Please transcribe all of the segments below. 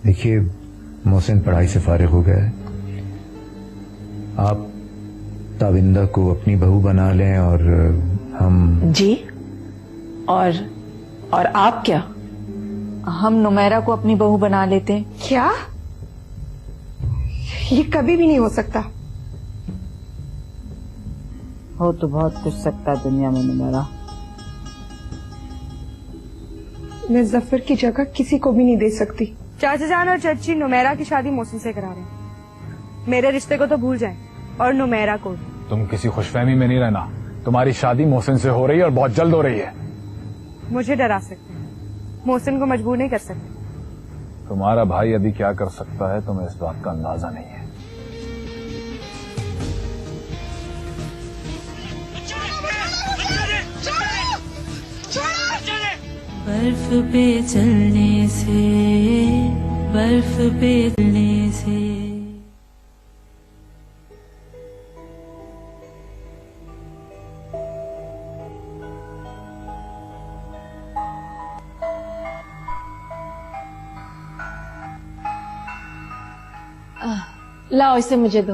देखिए, मोहसिन पढ़ाई से फारिग हो गया है। आप ताविंदा को अपनी बहू बना लें और हम जी। और आप क्या? हम नुमैरा को अपनी बहू बना लेते हैं। क्या? ये कभी भी नहीं हो सकता। हो तो बहुत कुछ सकता है दुनिया में नुमैरा। मैं जफर की जगह किसी को भी नहीं दे सकती। चाचा जान और चाची नुमैरा की शादी मोहसिन से करा रहे हैं। मेरे रिश्ते को तो भूल जाएं और नुमैरा को। तुम किसी खुशफहमी में नहीं रहना। तुम्हारी शादी मोहसिन से हो रही है और बहुत जल्द हो रही है। मुझे डरा सकते हैं, मोहसिन को मजबूर नहीं कर सकते। तुम्हारा भाई अभी क्या कर सकता है तुम्हें इस बात का अंदाजा नहीं है। बर्फ पे चलने से, बर्फ पे चलने से। लाओ इसे मुझे दो।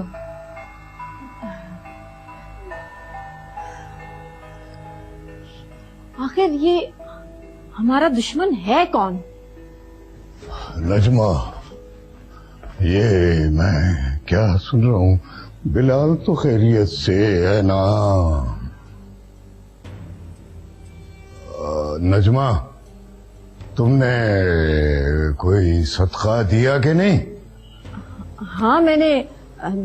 आखिर ये हमारा दुश्मन है कौन? नजमा, ये मैं क्या सुन रहा हूँ? बिलाल तो खैरियत से है ना? नजमा, तुमने कोई सदका दिया कि नहीं? हाँ, मैंने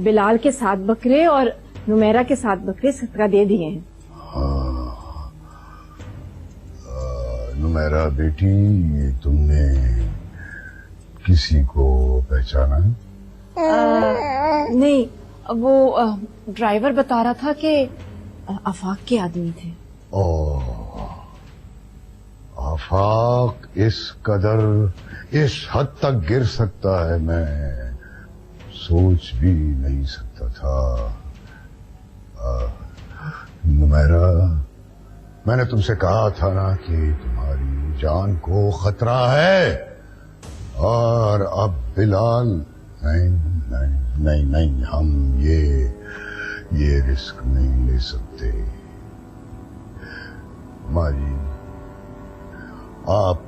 बिलाल के 7 बकरे और नुमैरा के 7 बकरे सदका दे दिए हैं। नुमैरा बेटी, तुमने किसी को पहचाना है? नहीं, वो ड्राइवर बता रहा था कि आफाक के आदमी थे। आफाक इस कदर, इस हद तक गिर सकता है, मैं सोच भी नहीं सकता था। नुमैरा, मैंने तुमसे कहा था ना कि तुम्हारी जान को खतरा है। और अब बिलाल, नहीं नहीं नहीं नहीं, हम ये रिस्क नहीं ले सकते। हमारी, आप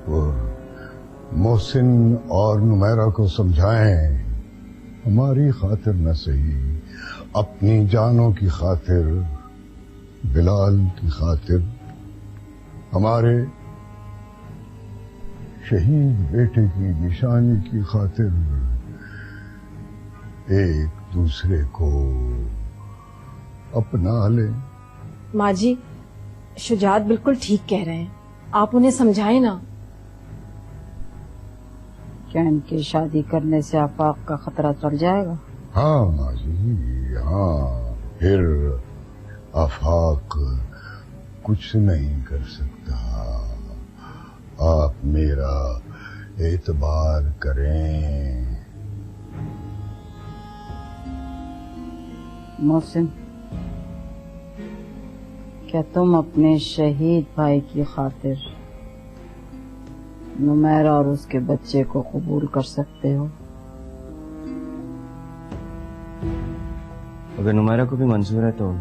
मोहसिन और नुमैरा को समझाएं, हमारी खातिर न सही, अपनी जानों की खातिर, बिलाल की खातिर, हमारे शहीद बेटे की निशानी की खातिर एक दूसरे को अपना ले। माँ जी, शुजात बिल्कुल ठीक कह रहे हैं, आप उन्हें समझाएं ना। क्या इनकी शादी करने से आफाक का खतरा टल जाएगा? हाँ माँ जी, हाँ, फिर आफाक कुछ नहीं कर सकता। आप मेरा एतबार करें। मोहसिन, क्या तुम अपने शहीद भाई की खातिर नुमैरा और उसके बच्चे को कबूल कर सकते हो? अगर नुमैरा को भी मंजूर है तो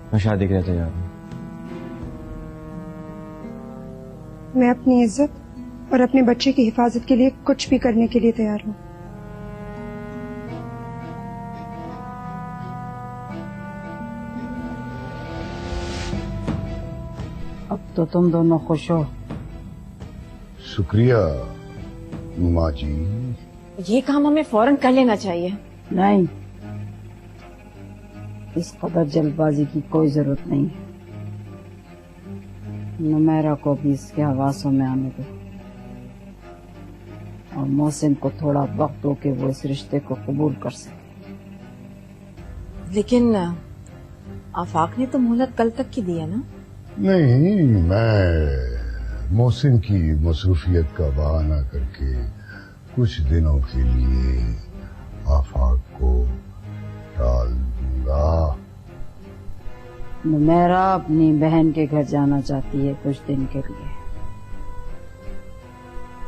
मैं शादी के लिए तैयार हूँ। मैं अपनी इज्जत और अपने बच्चे की हिफाजत के लिए कुछ भी करने के लिए तैयार हूँ। अब तो तुम दोनों खुश हो। शुक्रिया माँ जी। ये काम हमें फौरन कर लेना चाहिए। नहीं, इस कदर जल्दबाजी की कोई जरूरत नहीं है। नुमैरा को भी इसके हवासों में आने दो और मोहसिन को थोड़ा वक्त दो कि वो इस रिश्ते को कबूल कर सके। लेकिन आफाक ने तो मोहलत कल तक की दी है ना? नहीं, मैं मोहसिन की मसरूफियत का बहाना करके कुछ दिनों के लिए आफाक को टाल दूंगा। नुमैरा अपनी बहन के घर जाना चाहती है कुछ दिन के लिए।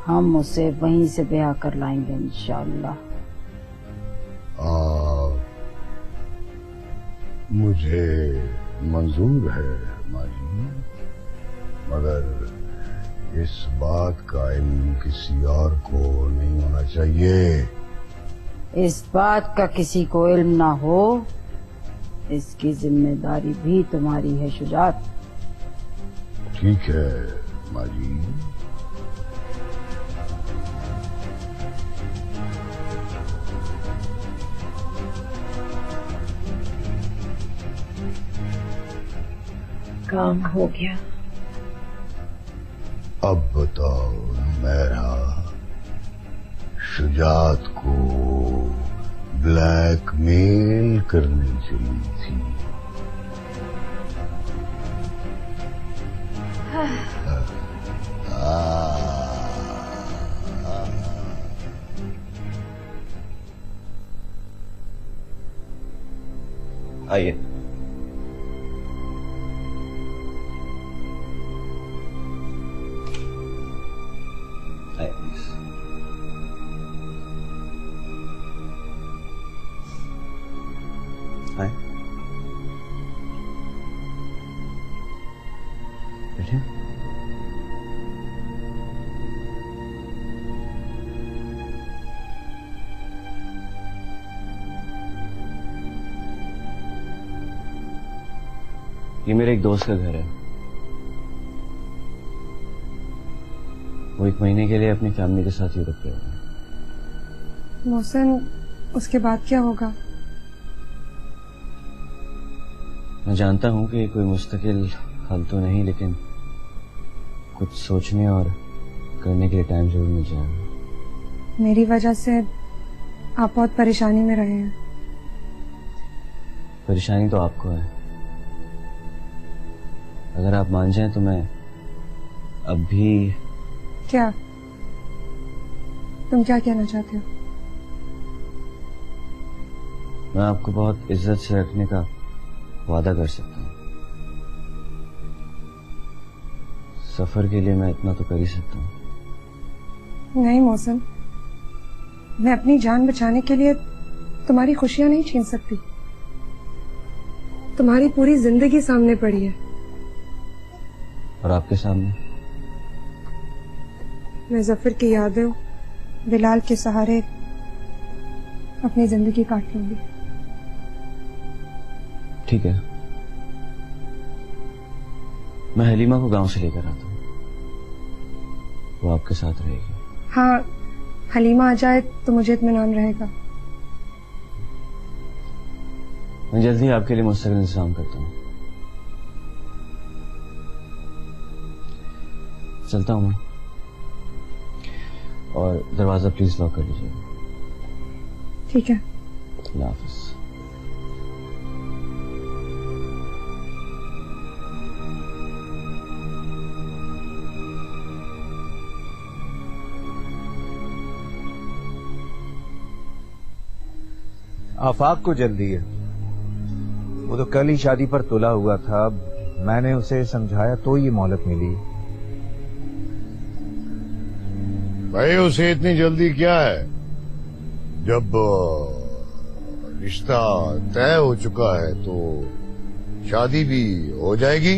हम उसे वहीं से ब्याह कर लाएंगे इंशाअल्लाह। मुझे मंजूर है माँ जी, मगर इस बात का इल्म किसी और को नहीं होना चाहिए। इस बात का किसी को इल्म ना हो, इसकी जिम्मेदारी भी तुम्हारी है शुजात। ठीक है माँ जी। काम हो गया। अब बताओ मेरा शुजात को ब्लैकमेल करने चली थी। आइए। ये मेरे एक दोस्त का घर है। वो 1 महीने के लिए अपनी फैमिली के साथ यूरोप गए हुए हैं। मोहसिन, उसके बाद क्या होगा? मैं जानता हूं कि कोई मुस्तकिल हल तो नहीं, लेकिन कुछ सोचने और करने के लिए टाइम जरूर मिल जाएगा। मेरी वजह से आप बहुत परेशानी में रहे हैं। परेशानी तो आपको है। अगर आप मान जाएं तो मैं अब भी। क्या? तुम क्या कहना चाहते हो? मैं आपको बहुत इज्जत से रखने का वादा कर सकता हूँ। सफर के लिए मैं इतना तो कर ही सकता हूँ। नहीं मोहसिन, मैं अपनी जान बचाने के लिए तुम्हारी खुशियां नहीं छीन सकती। तुम्हारी पूरी जिंदगी सामने पड़ी है और आपके सामने मैं जफर की यादें, बिलाल के सहारे अपनी जिंदगी काट लूंगी। ठीक है, मैं हलीमा को गांव से लेकर आता हूँ। वो आपके साथ रहेगी। हाँ, हलीमा आ जाए तो मुझे इत्मीनान रहेगा। मैं जल्दी आपके लिए मुस्तकिल इंतजाम करता हूँ। चलता हूँ मैं, और दरवाजा प्लीज लॉक कर लीजिएगा। ठीक है। अल्लाह हाफिज। आफाक को जल्दी है। वो तो कल ही शादी पर तुला हुआ था। मैंने उसे समझाया तो ये मोहलत मिली। भाई उसे इतनी जल्दी क्या है? जब रिश्ता तय हो चुका है तो शादी भी हो जाएगी।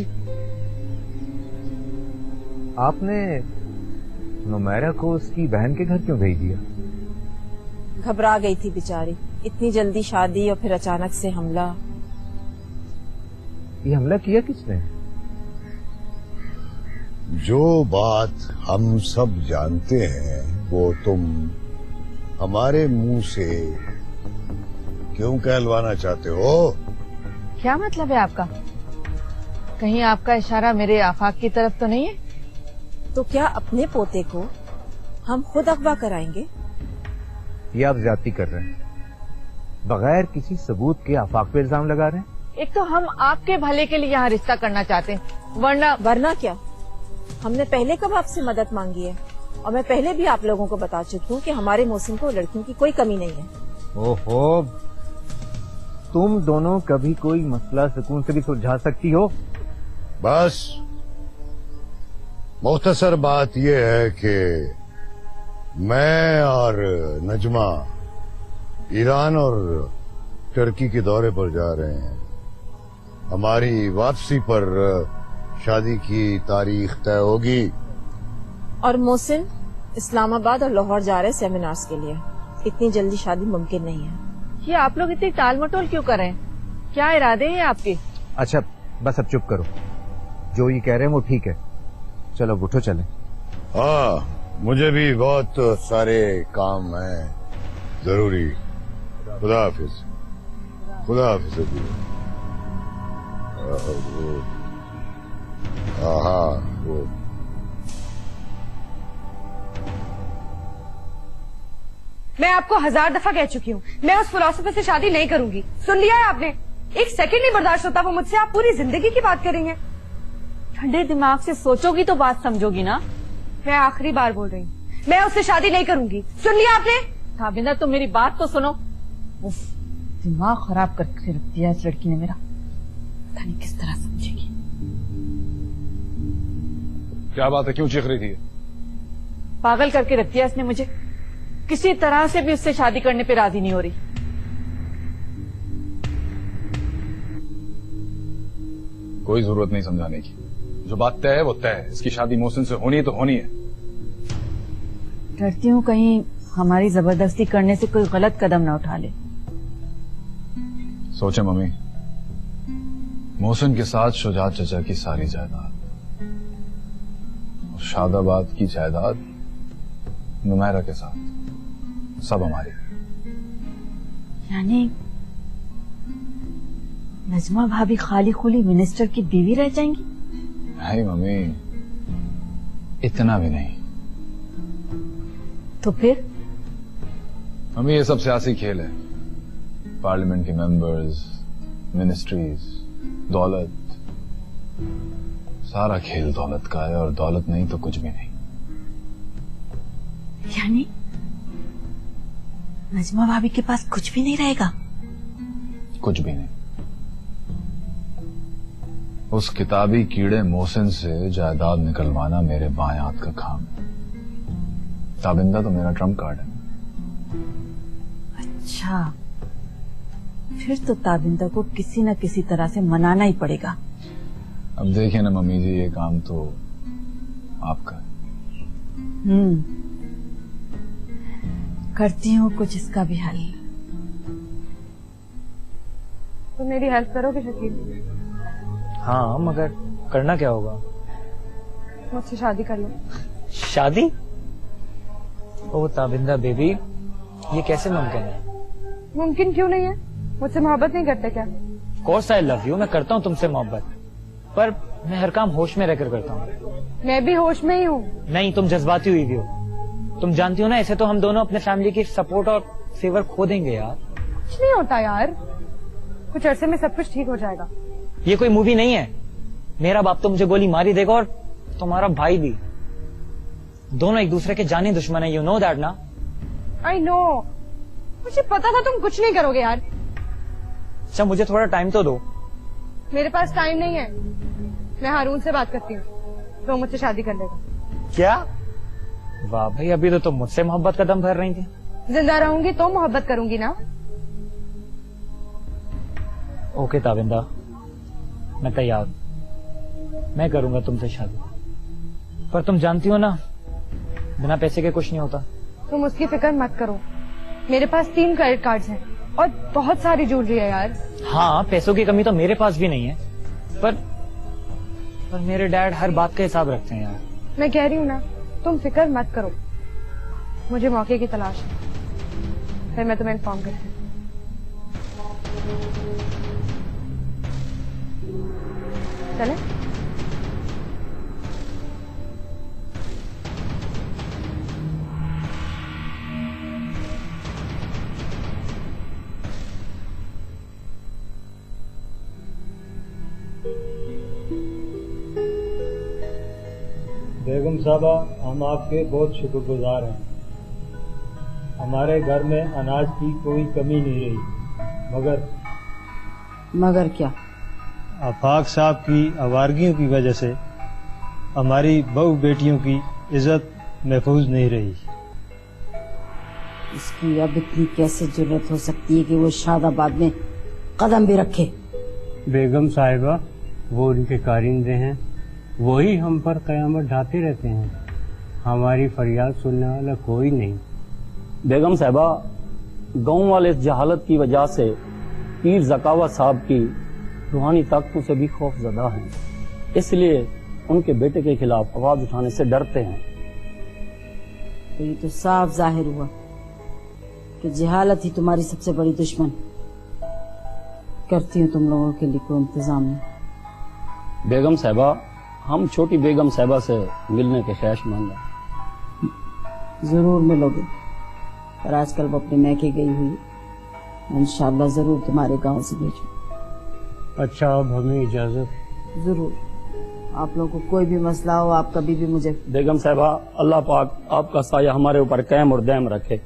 आपने नुमैरा को उसकी बहन के घर क्यों भेज दिया? घबरा गई थी बेचारी। इतनी जल्दी शादी और फिर अचानक से हमला। ये हमला किया किसने? जो बात हम सब जानते हैं वो तुम हमारे मुंह से क्यों कहलवाना चाहते हो? क्या मतलब है आपका? कहीं आपका इशारा मेरे आफाक की तरफ तो नहीं है? तो क्या अपने पोते को हम खुद अगवा कराएंगे? ये आप ज्यादती कर रहे हैं। बगैर किसी सबूत के आफाक पे इल्जाम लगा रहे हैं। एक तो हम आपके भले के लिए यहाँ रिश्ता करना चाहते हैं, वरना क्या? हमने पहले कब आपसे मदद मांगी है? और मैं पहले भी आप लोगों को बता चुकी हूँ कि हमारे मोहसिन को लड़कियों की कोई कमी नहीं है। ओहो, तुम दोनों कभी कोई मसला सुकून से भी सुलझा सकती हो? बस मुख्तसर बात यह है कि मैं और नजमा ईरान और टर्की के दौरे पर जा रहे हैं। हमारी वापसी पर शादी की तारीख तय होगी। और मोहसिन इस्लामाबाद और लाहौर जा रहे सेमिनार्स के लिए। इतनी जल्दी शादी मुमकिन नहीं है। ये आप लोग इतनी टाल मटोल क्यों कर रहे हैं? क्या इरादे हैं आपके? अच्छा बस अब चुप करो, जो ये कह रहे हैं वो ठीक है। चलो उठो चले। हाँ, मुझे भी बहुत सारे काम हैं जरूरी। खुदा हाफिज। खुदा हाफिज अभी। हाँ वो मैं आपको 1000 दफा कह चुकी हूँ, मैं उस फिलोसोफर से शादी नहीं करूंगी। सुन लिया है आपने? एक सेकंड नहीं बर्दाश्त होता वो मुझसे। आप पूरी जिंदगी की बात करेंगे। ठंडे दिमाग से सोचोगी तो बात समझोगी ना। मैं आखिरी बार बोल रही हूँ, मैं उससे शादी नहीं करूंगी। सुन लिया आपने? ताबिंदा तुम मेरी बात तो सुनो। उफ, दिमाग खराब करके रख दिया इस लड़की ने मेरा। पता नहीं किस तरह समझेगी। क्या बात है, क्यों चीख रही थी? पागल करके रख दिया इसने मुझे। किसी तरह से भी उससे शादी करने पे राजी नहीं हो रही। कोई जरूरत नहीं समझाने की, जो बात तय है वो तय है। इसकी शादी मोहसिन से होनी है तो होनी है। डरती हूँ कहीं हमारी जबरदस्ती करने से कोई गलत कदम ना उठा ले। सोचे मम्मी, मोहसिन के साथ शुजात चचा की सारी जायदाद, शादाबाद की जायदाद नुमैरा के साथ, सब हमारी। यानी नजमा भाभी खाली खुली मिनिस्टर की बीवी रह जाएंगी? नहीं मम्मी, इतना भी नहीं। तो फिर? मम्मी ये सब सियासी खेल है। पार्लियामेंट के मेंबर्स, मिनिस्ट्रीज, दौलत, सारा खेल दौलत का है। और दौलत नहीं तो कुछ भी नहीं। यानी नजमा भाभी के पास कुछ भी नहीं रहेगा? कुछ भी नहीं। उस किताबी कीड़े मोहसिन से जायदाद निकलवाना मेरे बाएं हाथ का काम है। ताबिंदा तो मेरा ट्रम्प कार्ड है। अच्छा, फिर तो ताबिंदा को किसी न किसी तरह से मनाना ही पड़ेगा। अब देखिए ना मम्मी जी, ये काम तो आपका है। करती हूँ कुछ इसका भी हल। तो मेरी हेल्प करोगे शकील? हाँ, मगर करना क्या होगा? मुझसे शादी कर लो। शादी? ओ ताबिंदा बेबी, ये कैसे मुमकिन है? मुमकिन क्यों नहीं है? मुझसे मोहब्बत नहीं करते क्या? कोर्स आई लव यू, मैं करता हूँ तुमसे मोहब्बत, पर मैं हर काम होश में रहकर करता हूँ। मैं भी होश में ही हूँ। नहीं, तुम जज्बाती हुई भी हो। तुम जानती हो ना, ऐसे तो हम दोनों अपने फैमिली की सपोर्ट और फेवर खो देंगे यार। कुछ नहीं होता यार, कुछ अरसे में सब कुछ ठीक हो जाएगा। ये कोई मूवी नहीं है। मेरा बाप तो मुझे गोली मारी देगा और तुम्हारा भाई भी। दोनों एक दूसरे के जानी दुश्मन है। यू नो दैट ना? आई नो, मुझे पता था तुम कुछ नहीं करोगे यार। अच्छा, मुझे थोड़ा टाइम तो दो। मेरे पास टाइम नहीं है। मैं हारून से बात करती हूँ, तो मुझसे शादी कर लेगा। क्या? वाह भाई, अभी तो तुम मुझसे मोहब्बत का दम भर रही थी। जिंदा रहूंगी तो मोहब्बत करूंगी ना। ओके ताबिंदा, मैं तैयार हूं। मैं करूंगा तुमसे शादी, पर तुम जानती हो ना, बिना पैसे के कुछ नहीं होता। तुम उसकी फिक्र मत करो। मेरे पास 3 क्रेडिट कार्ड्स हैं और बहुत सारी ज्वेलरी है यार। हाँ, पैसों की कमी तो मेरे पास भी नहीं है, पर मेरे डैड हर बात का हिसाब रखते हैं यार। मैं कह रही हूँ ना, तुम फिक्र मत करो। मुझे मौके की तलाश है, फिर मैं तुम्हें इन्फॉर्म करती हूँ। चले? बेगम साहबा, हम आपके बहुत शुक्रगुजार हैं। हमारे घर में अनाज की कोई कमी नहीं रही, मगर क्या? आफाक साहब की आवारगियों की वजह से हमारी बहू बेटियों की इज्जत महफूज नहीं रही। इसकी अब इतनी कैसे जरूरत हो सकती है कि वो शादाबाद में कदम भी रखे? बेगम साहिबा, वो उनके कारिंदे हैं, वही हम पर कयामत ढाते रहते हैं। हमारी फरियाद सुनने वाला कोई नहीं। बेगम साहिबा, गांव वाले इस जहालत की वजह से पीर ज़कावत साहब की रूहानी ताकतों से भी खौफजदा हैं, इसलिए उनके बेटे के खिलाफ आवाज उठाने से डरते हैं। तो ये तो साफ जाहिर हुआ कि जहालत ही तुम्हारी सबसे बड़ी दुश्मन। करती हूँ तुम लोगों के लिए कोई इंतजाम नहीं। बेगम साहिबा, हम छोटी बेगम साहिबा से मिलने के ख्वाहिशमंद हैं। जरूर मिलोगे, पर आजकल वो अपने मैके गई हुई, इंशाल्लाह जरूर तुम्हारे गांव से भेजूं। अच्छा, अब हमें इजाजत। जरूर, आप लोगों को कोई भी मसला हो आप कभी भी मुझे। बेगम साहिबा, अल्लाह पाक आपका साया हमारे ऊपर कायम और दायम रखे।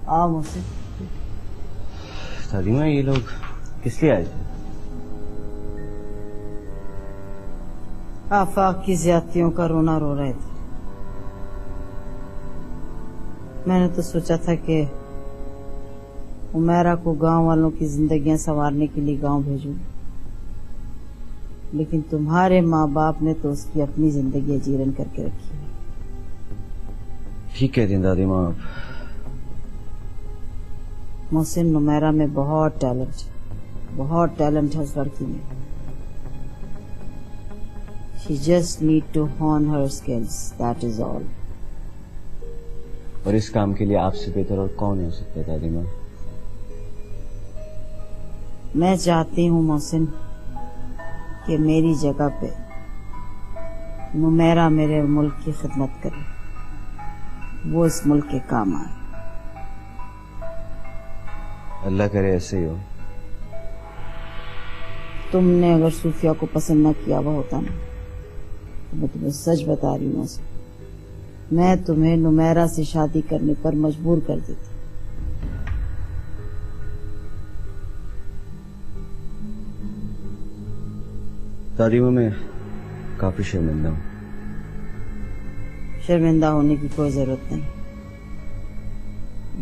आओ मुझसे। दादीमा, ये लोग किस लिए आए थे? आफाक की ज्यादतियों का रोना रो रहे थे। मैंने तो सोचा था कि उमेरा को गांव वालों की जिंदगियां संवारने के लिए गांव भेजूं, लेकिन तुम्हारे माँ बाप ने तो उसकी अपनी जिंदगी जीरन करके रखी है। ठीक कहती हैं दादीमा आप। मोहसिन, नुमेरा में बहुत टैलेंट है उस लड़की में। She just need to hone her skills, that is all. और इस काम के लिए आपसे बेहतर और कौन हो सकता है दादीमा? मैं चाहती हूँ मोहसिन कि मेरी जगह पे नुमेरा मेरे मुल्क की खिदमत करे, वो इस मुल्क के काम आए। अल्लाह करे ऐसे ही हो। तुमने अगर सूफिया को पसंद न किया हुआ होता ना, तो मैं तुम्हें सच बता रही हूँ, मैं तुम्हें नुमेरा से शादी करने पर मजबूर कर देती। दादीमा, मैं काफी शर्मिंदा हूँ। शर्मिंदा होने की कोई जरूरत नहीं।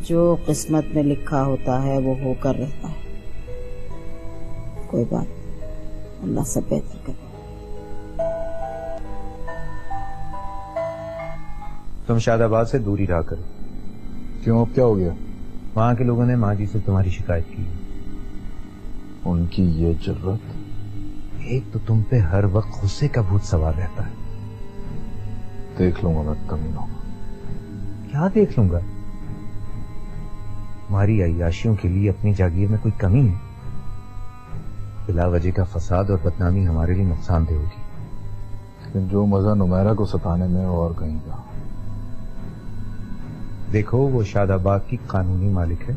जो किस्मत में लिखा होता है वो होकर रहता है। कोई बात, अल्लाह सब बेहतर करे। तुम शादाबाद से दूरी रहा करो। क्यों, अब क्या हो गया? वहां के लोगों ने माँ जी से तुम्हारी शिकायत की। उनकी ये जरूरत? एक तो तुम पे हर वक्त गुस्से का भूत सवार रहता है। देख लूंगा मैं कमीनों। क्या देख लूंगा? तुम्हारी अय्याशियों के लिए अपनी जागीर में कोई कमी है? बिला वजह का फसाद और बदनामी हमारे लिए नुकसानदेह होगी। लेकिन जो मजा नुमेरा को सताने में और कहीं का। देखो, वो शादाबाद की कानूनी मालिक है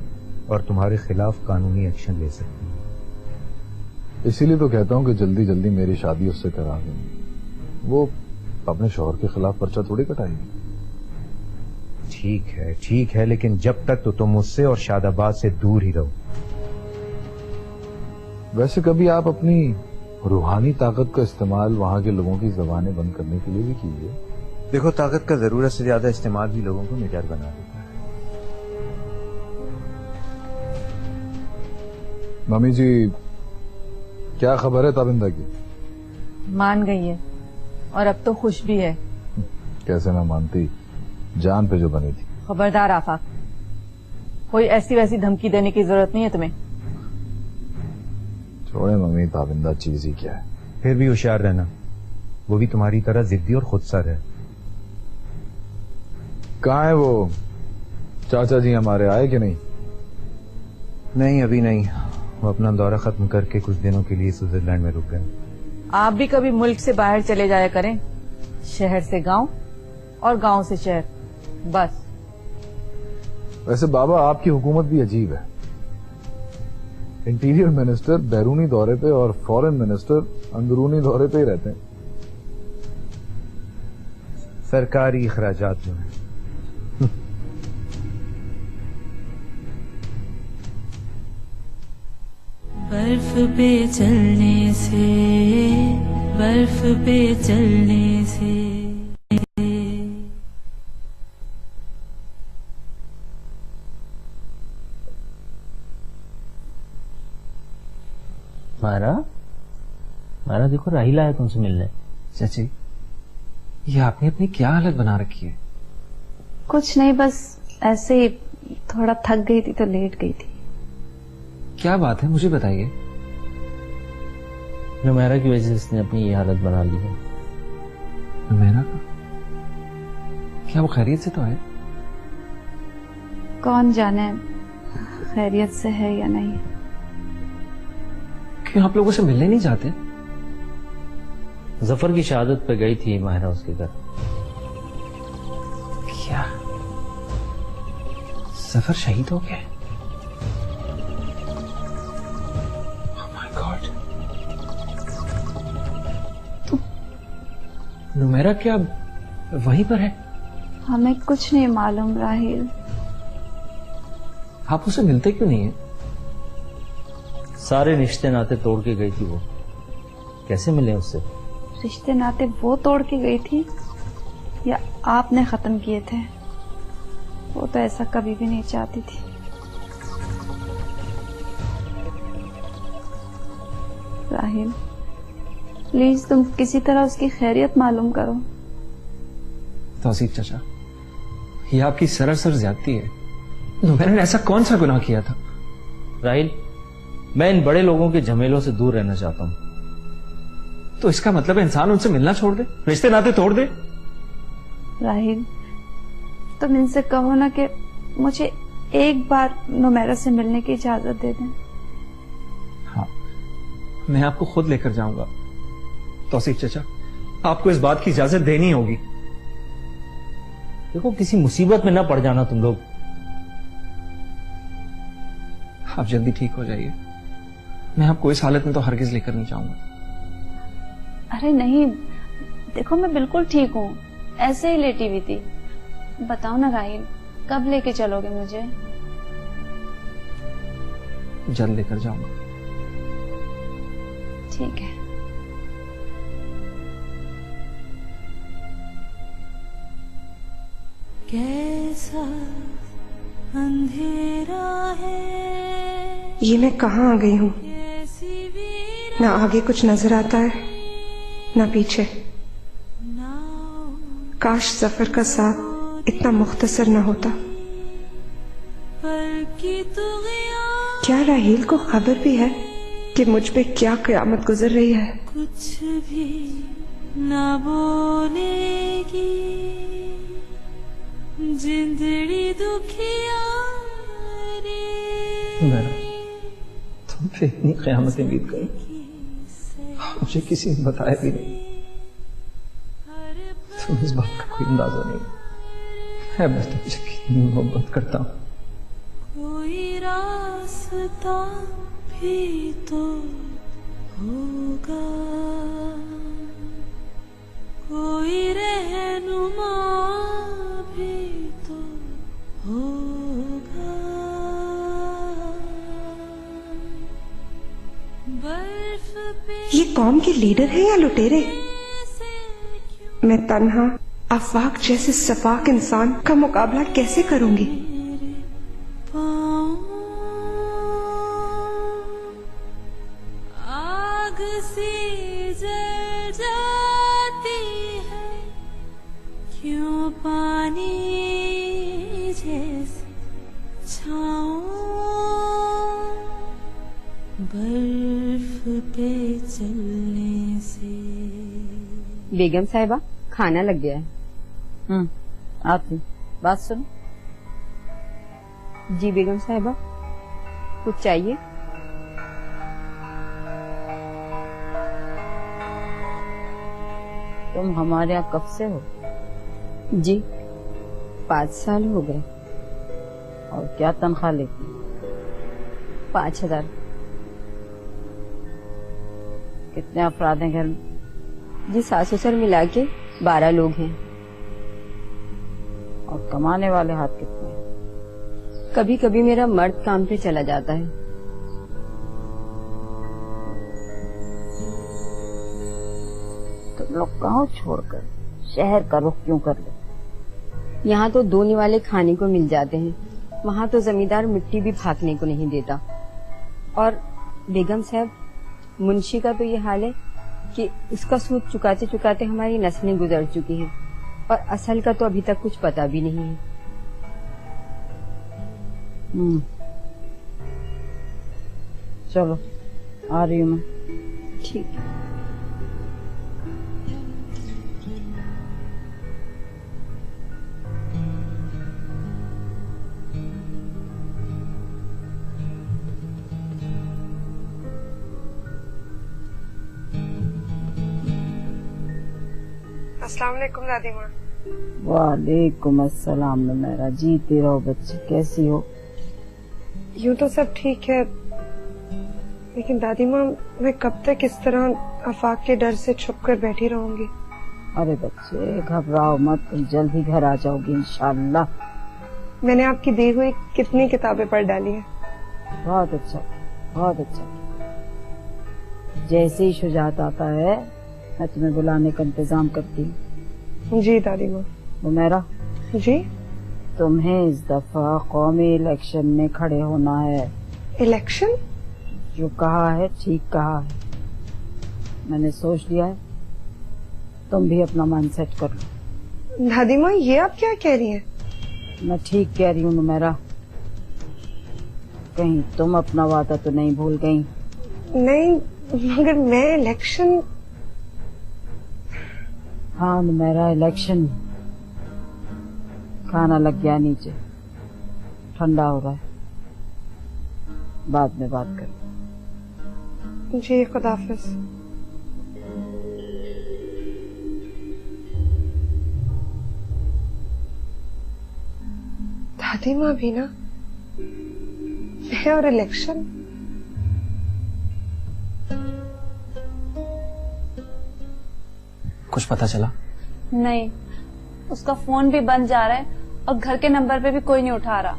और तुम्हारे खिलाफ कानूनी एक्शन ले सकती है। इसीलिए तो कहता हूं कि जल्दी जल्दी मेरी शादी उससे करा देंगे। वो अपने शौहर के खिलाफ पर्चा थोड़ी कटाएगी। ठीक है, लेकिन जब तक तो तुम मुझसे और शादाबाद से दूर ही रहो। वैसे कभी आप अपनी रूहानी ताकत का इस्तेमाल वहां के लोगों की जबानें बंद करने के लिए भी कीजिए। देखो, ताकत का जरूरत से ज्यादा इस्तेमाल भी लोगों को निडर बना देता है। मम्मी जी, क्या खबर है ताबिंदा की? मान गई है और अब तो खुश भी है। कैसे ना मानती, जान पे जो बनी थी। खबरदार आफाक, कोई ऐसी वैसी धमकी देने की जरूरत नहीं है तुम्हें। छोड़े मम्मी, ताबिंदा चीज ही क्या है। फिर भी होशियार रहना, वो भी तुम्हारी तरह जिद्दी और खुदसर है। कहाँ है वो चाचा जी, हमारे आए कि नहीं? नहीं, अभी नहीं। वो अपना दौरा खत्म करके कुछ दिनों के लिए स्विट्जरलैंड में रुक गए। आप भी कभी मुल्क से बाहर चले जाया करें, शहर से गांव और गांव से शहर, बस। वैसे बाबा, आपकी हुकूमत भी अजीब है। इंटीरियर मिनिस्टर बैरूनी दौरे पे और फॉरेन मिनिस्टर अंदरूनी दौरे पे ही रहते हैं। सरकारी अखराजात जो है। बर्फ पे चलने से बर्फ पे चलने से। मारा देखो, राहिल आया तुमसे मिलने। चाची, ये आपने अपनी क्या हालत बना रखी है? कुछ नहीं, बस ऐसे ही थोड़ा थक गई थी तो लेट गई थी। क्या बात है, मुझे बताइए। नुमैरा की वजह से इसने अपनी ये हालत बना ली है। नुमैरा का? क्या वो खैरियत से तो है? कौन जाने खैरियत से है या नहीं। क्यों आप लोगों से मिलने नहीं जाते? जफर की शहादत पे गई थी माहिरा उसके घर। क्या जफर शहीद हो गया? Oh my God! तो नुमैरा क्या वहीं पर है? हमें कुछ नहीं मालूम राहिल। आप उसे मिलते क्यों नहीं है? सारे रिश्ते नाते तोड़ के गई थी वो, कैसे मिले उससे? रिश्ते नाते वो तोड़ के गई थी या आपने खत्म किए थे? वो तो ऐसा कभी भी नहीं चाहती थी। राहिल, प्लीज तुम किसी तरह उसकी खैरियत मालूम करो। तौसीफ चाचा, ये आपकी सरासर ज्यादती है। नुमैरा ने ऐसा कौन सा गुनाह किया था? राहिल, मैं इन बड़े लोगों के झमेलों से दूर रहना चाहता हूं। तो इसका मतलब है इंसान उनसे मिलना छोड़ दे, रिश्ते नाते तोड़ दे? राहिल, तुम इनसे कहो ना कि मुझे एक बार नुमैरा से मिलने की इजाजत दे दें। हाँ, मैं आपको खुद लेकर जाऊंगा। तौसीफ चाचा, आपको इस बात की इजाजत देनी होगी। देखो, किसी मुसीबत में ना पड़ जाना तुम लोग। आप जल्दी ठीक हो जाइए। मैं आपको इस हालत में तो हरगिज लेकर नहीं जाऊंगा। अरे नहीं, देखो मैं बिल्कुल ठीक हूँ, ऐसे ही लेटी हुई थी। बताओ ना राहिल, कब लेके चलोगे मुझे? जल्द लेकर जाऊंगा। ठीक है। कैसा अंधेरा है, ये मैं कहाँ आ गई हूँ? ना आगे कुछ नजर आता है ना पीछे। काश जफर का साथ इतना मुख्तसर न होता। क्या राहील को खबर भी है कि मुझ पे क्या क़यामत गुजर रही है? कुछ भी ना बोलेगी जिंदड़ी दुखिया रे। तुम पे इतनी क़यामतें बीत गई, मुझे किसी ने बताया भी नहीं। तुम इस बात का कोई अंदाजा नहीं है मैं तुमसे कितनी मोहब्बत करता हूँ। कोई रास्ता भी तो होगा, कोई रहनुमा भी तो होगा। बर्फ पे ये कौम के लीडर है या लुटेरे? मैं तन्हा अफवाक जैसे सफाक इंसान का मुकाबला कैसे करूंगी? आग सी जल जाती है, क्यों पानी जैसे छाओ। बर्फ पे चलने से। बेगम साहिबा, खाना लग गया है। आती बात सुन। जी बेगम साहिबा, कुछ चाहिए? तुम हमारे यहाँ कब से हो? जी 5 साल हो गए। और क्या तनख्वाह लेती? 5000। कितने अफराद हैं घर में? जी सास ससुर मिला के 12 लोग हैं। और कमाने वाले हाथ कितने हैं? कभी कभी मेरा मर्द काम पे चला जाता है। तुम लोग गांव छोड़कर शहर का रुख क्यों कर ले? यहाँ तो 2 निवाले खाने को मिल जाते हैं, वहाँ तो जमींदार मिट्टी भी फाकने को नहीं देता। और बेगम साहब, मुंशी का तो ये हाल है कि उसका सूद चुकाते चुकाते हमारी नस्लें गुजर चुकी हैं और असल का तो अभी तक कुछ पता भी नहीं है। चलो आ रही हूँ मैं। ठीक है। अस्सलाम वालेकुम दादी माँ। वालेकुम अस्सलाम। मेरा जीते रहो बच्ची, कैसी हो? यूँ तो सब ठीक है, लेकिन दादी माँ मैं कब तक इस तरह आफाक के डर से छुप कर बैठी रहूंगी? अरे बच्चे घबराओ मत, तुम जल्द ही घर आ जाओगी इंशाल्लाह। मैंने आपकी दी हुई कितनी किताबें पढ़ डाली हैं। बहुत अच्छा, बहुत अच्छा। जैसे ही शुजात आता है मैं तुम्हें बुलाने का इंतजाम करती हूँ। जी दादी माँ। उमेरा जी, तुम्हें इस दफा कौमी इलेक्शन में खड़े होना है। इलेक्शन? जो कहा है ठीक कहा है, मैंने सोच लिया है, तुम भी अपना मन सेट कर लो। दादी माँ ये आप क्या कह रही हैं? मैं ठीक कह रही हूँ नुमेरा, कहीं तुम अपना वादा तो नहीं भूल गई? नहीं, मगर मैं इलेक्शन। हाँ नुमेरा, इलेक्शन। खाना लग गया नीचे, ठंडा हो रहा है, बाद में बात करें। जी खुदाफिज। दादी माँ भी ना, मैं और इलेक्शन। कुछ पता चला? नहीं, उसका फोन भी बंद जा रहा है और घर के नंबर पे भी कोई नहीं उठा रहा।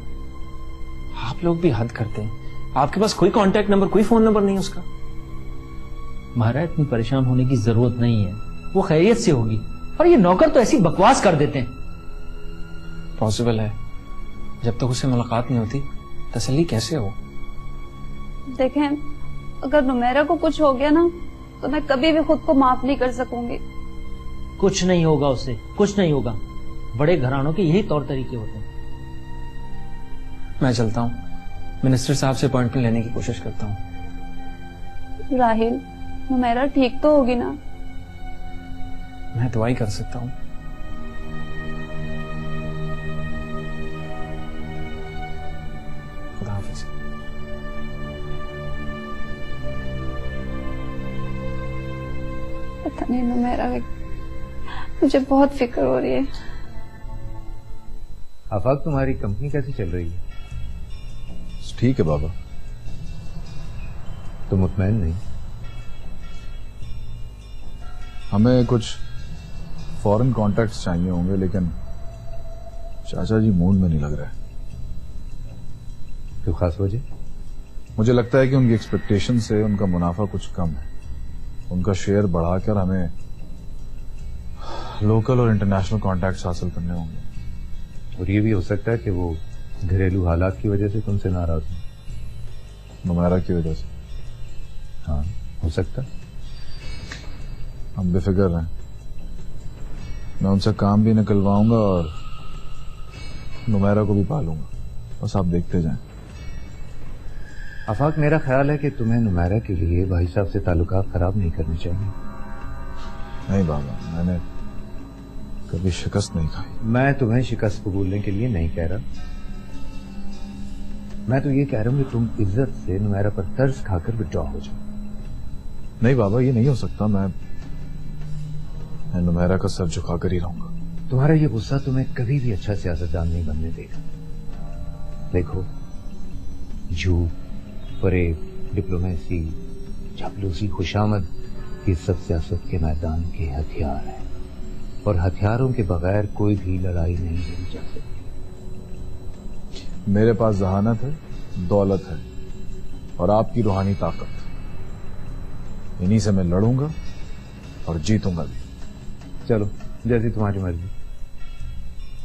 आप लोग भी हद करते हैं, आपके पास कोई कांटेक्ट नंबर, कोई फोन नंबर नहीं उसका। महाराज इतनी परेशान होने की जरूरत नहीं है, वो खैरियत से होगी। और ये नौकर तो ऐसी बकवास कर देते हैं। पॉसिबल है, जब तक उससे मुलाकात नहीं होती तसल्ली कैसे हो? देखें, अगर नुमेरा को कुछ हो गया ना तो मैं कभी भी खुद को माफ नहीं कर सकूंगी। कुछ नहीं होगा उससे, कुछ नहीं होगा। बड़े घरानों के यही तौर तरीके होते हैं। मैं चलता हूँ, मिनिस्टर साहब से अपॉइंटमेंट लेने की कोशिश करता हूँ। राहिल, नुमेरा ठीक तो होगी ना? मैं दुआई कर सकता हूँ। खुदा हाफिज। पता नहीं नुमेरा, मुझे बहुत फिक्र हो रही है। आफाक, तुम्हारी कंपनी कैसी चल रही है? ठीक है बाबा। तो मुतमैन नहीं? हमें कुछ फॉरेन कॉन्टैक्ट्स चाहिए होंगे, लेकिन चाचा जी मूड में नहीं लग रहा है। क्यों, खास वजह? मुझे लगता है कि उनकी एक्सपेक्टेशन से उनका मुनाफा कुछ कम है। उनका शेयर बढ़ाकर हमें लोकल और इंटरनेशनल कॉन्टैक्ट्स हासिल करने होंगे। और ये भी हो सकता है कि वो घरेलू हालात की वजह से तुमसे नाराज हो। नुमेरा की वजह से? हाँ, हो सकता। हम बेफिक्र हैं, मैं उनसे काम भी निकलवाऊंगा और नुमेरा को भी पालूंगा, बस आप देखते जाएं। आफाक, मेरा ख्याल है कि तुम्हें नुमेरा के लिए भाई साहब से ताल्लुकात खराब नहीं करने चाहिए। नहीं बाबा, मैंने कभी शिकस्त नहीं खाई। मैं तुम्हें शिकस्त कबूलने के लिए नहीं कह रहा, मैं तो ये कह रहा हूँ कि तुम इज्जत से नुमेरा पर तर्स खाकर विड्रॉ हो जाओ। नहीं बाबा, ये नहीं हो सकता। मैं नुमेरा का सर झुकाकर ही रहूंगा। तुम्हारा ये गुस्सा तुम्हें कभी भी अच्छा सियासतदान नहीं बनने देगा। देखो, झूठ, फरेब, डिप्लोमेसी, चापलूसी, खुशामद, ये सब सियासत के मैदान के हथियार हैं, और हथियारों के बगैर कोई भी लड़ाई नहीं लड़ी जा सकती। मेरे पास जहानत है, दौलत है और आपकी रूहानी ताकत। इन्हीं से मैं लड़ूंगा और जीतूंगा भी। चलो जैसी तुम्हारी मर्जी।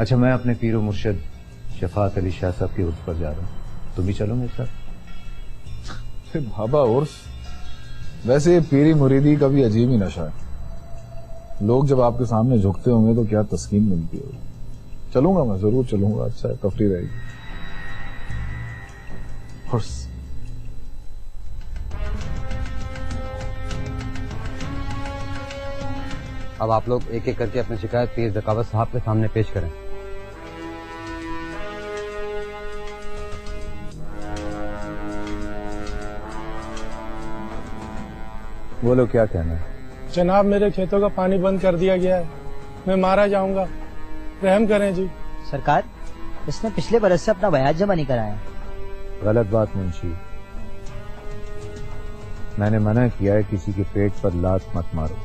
अच्छा, मैं अपने पीरो मुर्शद शफात अली शाह साहब के उर्स पर जा रहा हूँ, तुम भी चलो मेरे साथ। बाबा उर्स? वैसे ये पीरी मुरीदी का भी अजीब ही नशा है। लोग जब आपके सामने झुकते होंगे तो क्या तस्कीन मिलती होगी। चलूंगा, मैं जरूर चलूंगा, अच्छा तफरी रहेगी। उर्स अब आप लोग एक एक करके अपनी शिकायत पीर ज़कावत साहब के सामने पेश करें। बोलो क्या कहना है? जनाब, मेरे खेतों का पानी बंद कर दिया गया है, मैं मारा जाऊंगा, रहम करें जी। सरकार, इसने पिछले बरस से अपना ब्याज जमा नहीं कराया। गलत बात मुंशी, मैंने मना किया है किसी के पेट पर लात मत मारो।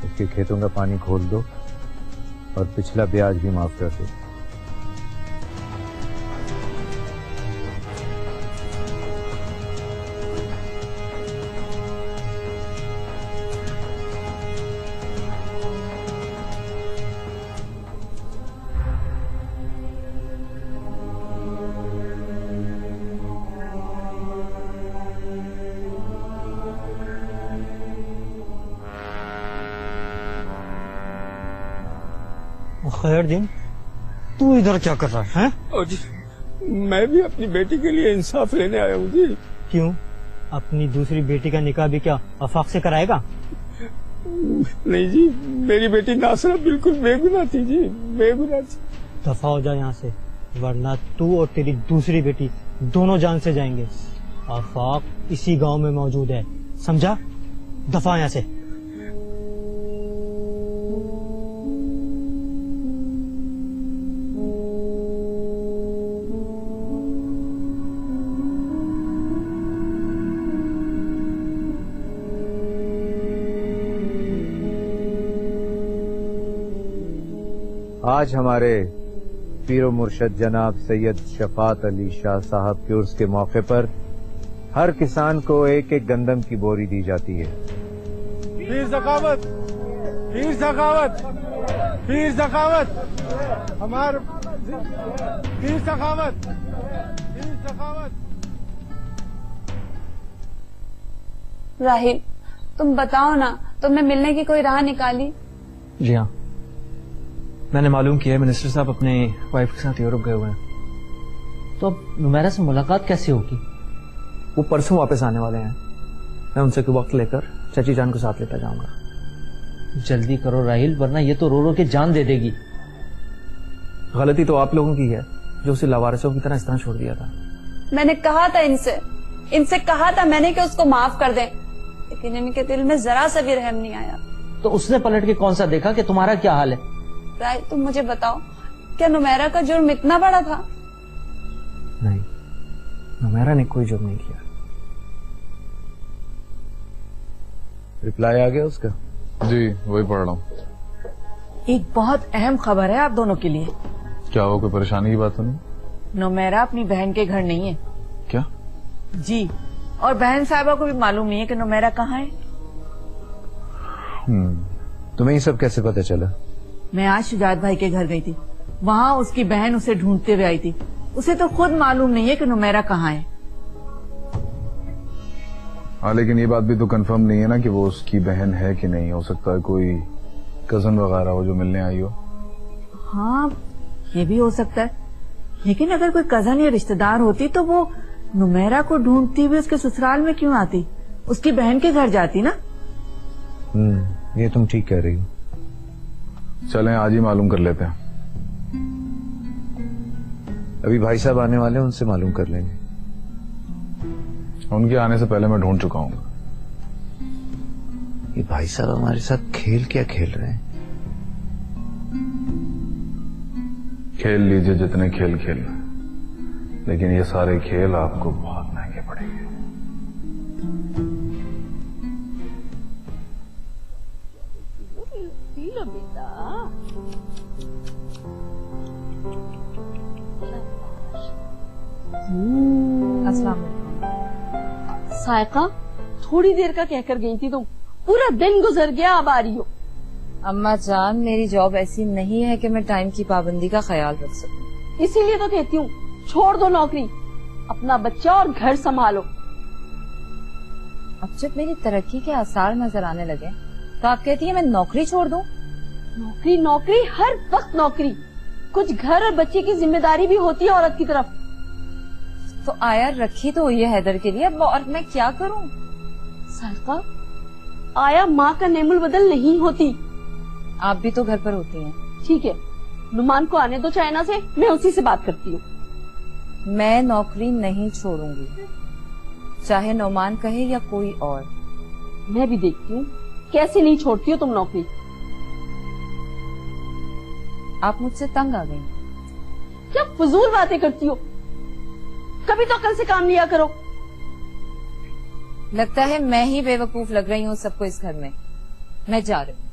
उसके खेतों का पानी खोल दो और पिछला ब्याज भी माफ कर दो। खैर दिन, तू इधर क्या कर रहा है? और जी, मैं भी अपनी बेटी के लिए इंसाफ लेने आया हूँ जी। क्यों? अपनी दूसरी बेटी का निकाह भी क्या आफाक से कराएगा? नहीं जी, मेरी बेटी नासरा बिल्कुल बेगुनाह थी जी, बेगुनाह थी। दफा हो जा यहाँ से, वरना तू और तेरी दूसरी बेटी दोनों जान से जाएंगे। आफाक इसी गांव में मौजूद है, समझा? दफा यहाँ से। आज हमारे पीरो मुर्शद जनाब सैयद शफात अली शाह साहब के उर्स के मौके पर हर किसान को एक एक गंदम की बोरी दी जाती है। पीर ज़कावत, पीर ज़कावत, पीर ज़कावत, हमार पीर ज़कावत, पीर ज़कावत। राहिल, तुम बताओ ना, तुमने मिलने की कोई राह निकाली? जी हाँ, मैंने मालूम किया है मिनिस्टर साहब अपने वाइफ के साथ यूरोप गए हुए हैं। तो अब नुमैरा से मुलाकात कैसे होगी? वो परसों वापस आने वाले हैं। मैं उनसे वक्त लेकर चाची जान को साथ लेता जाऊंगा। जल्दी करो राहिल, वरना ये तो रो रो के जान दे देगी। गलती तो आप लोगों की है जो उसे लावारिसों की तरह इस तरह छोड़ दिया था। मैंने कहा था इनसे कहा था मैंने कि उसको माफ कर दें, लेकिन इनके दिल में जरा सा भी रहम नहीं आया। तो उसने पलट के कौन सा देखा कि तुम्हारा क्या हाल है? राय, तुम मुझे बताओ, क्या नुमैरा का जुर्म इतना बड़ा था? नहीं, नुमैरा ने कोई जुर्म नहीं किया। रिप्लाई आ गया उसका? जी, वही पढ़ रहा हूँ। एक बहुत अहम खबर है आप दोनों के लिए। क्या हो, कोई परेशानी की बात तो नहीं? नुमैरा अपनी बहन के घर नहीं है। क्या? जी, और बहन साहिबा को भी मालूम नहीं है कि नुमैरा कहाँ है। तुम्हें ये सब कैसे पता चला? मैं आज शुजात भाई के घर गई थी, वहाँ उसकी बहन उसे ढूंढते हुए आई थी। उसे तो खुद मालूम नहीं है कि नुमैरा कहाँ है। हाँ, लेकिन ये बात भी तो कंफर्म नहीं है ना कि वो उसकी बहन है कि नहीं। हो सकता है कोई कजन वगैरह हो जो मिलने आई हो। हाँ, ये भी हो सकता है, लेकिन अगर कोई कजन या रिश्तेदार होती तो वो नुमैरा को ढूंढती हुई उसके ससुराल में क्यों आती? उसकी बहन के घर जाती ना। ये तुम ठीक कह रही हो। चलें आज ही मालूम कर लेते हैं। अभी भाई साहब आने वाले हैं, उनसे मालूम कर लेंगे। उनके आने से पहले मैं ढूंढ चुका हूँ। ये भाई साहब हमारे साथ खेल क्या खेल रहे हैं? खेल लीजिए जितने खेल खेल, लेकिन ये सारे खेल आपको बहुत महंगे पड़ेंगे। अस्सलाम वालेकुम। सायका, थोड़ी देर का कहकर गई थी तुम, पूरा दिन गुजर गया, अब आ रही हो। अम्मा जान, मेरी जॉब ऐसी नहीं है कि मैं टाइम की पाबंदी का ख्याल रख सकूं। इसीलिए तो कहती हूँ छोड़ दो नौकरी, अपना बच्चा और घर संभालो। अब जब मेरी तरक्की के आसार नजर आने लगे तो आप कहती है मैं नौकरी छोड़ दूं? नौकरी नौकरी हर वक्त नौकरी, कुछ घर और बच्चे की जिम्मेदारी भी होती है औरत की तरफ। तो आया रखी तो हुई है हैदर के लिए, अब और मैं क्या करूं? सारिका, आया माँ का नेमुल बदल नहीं होती। आप भी तो घर पर होती हैं। ठीक है, नुमान को आने दो चाइना से, मैं उसी से बात करती हूँ। मैं नौकरी नहीं छोड़ूंगी, चाहे नौमान कहे या कोई और। मैं भी देखती हूँ कैसे नहीं छोड़ती हो तुम नौकरी। आप मुझसे तंग आ गई। क्या फजूल बातें करती हो, कभी तो अकल से काम लिया करो। लगता है मैं ही बेवकूफ लग रही हूँ सबको इस घर में। मैं जा रही हूँ।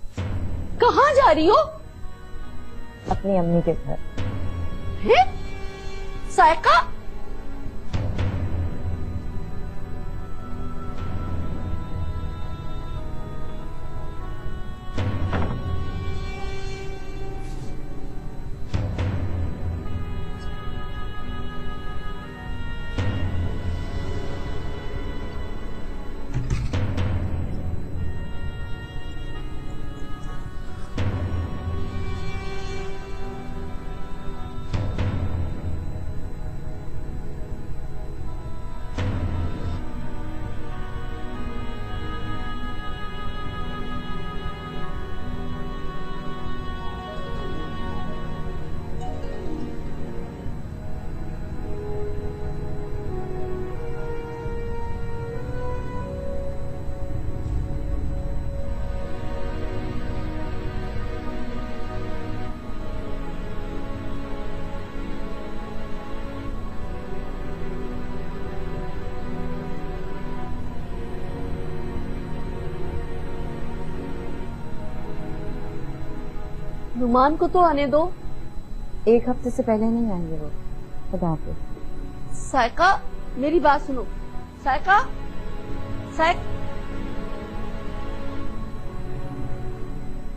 कहाँ जा रही हो? अपनी अम्मी के घर। है? सायका, नुमान को तो आने दो। एक हफ्ते से पहले नहीं आएंगे वो। खुदा हाफिज़। सायका, मेरी बात सुनो। सायका,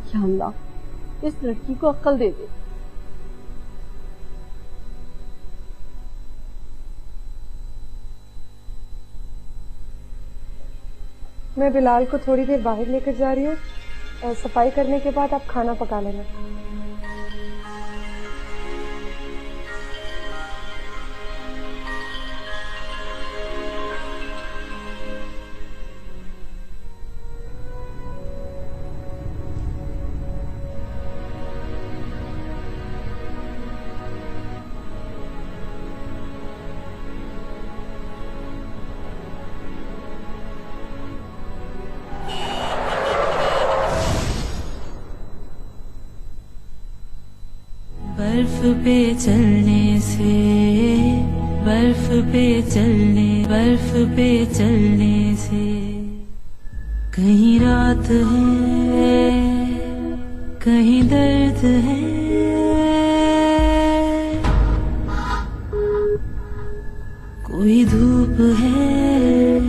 या अल्लाह, इस लड़की को अक्ल दे दे। मैं बिलाल को थोड़ी देर बाहर लेकर जा रही हूँ। सफाई करने के बाद आप खाना पका लेना। बर्फ पे चलने से, बर्फ पे चलने से कहीं रात है, कहीं दर्द है। कोई धूप है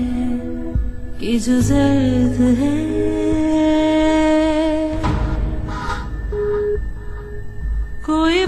कि जो जर्द है। कोई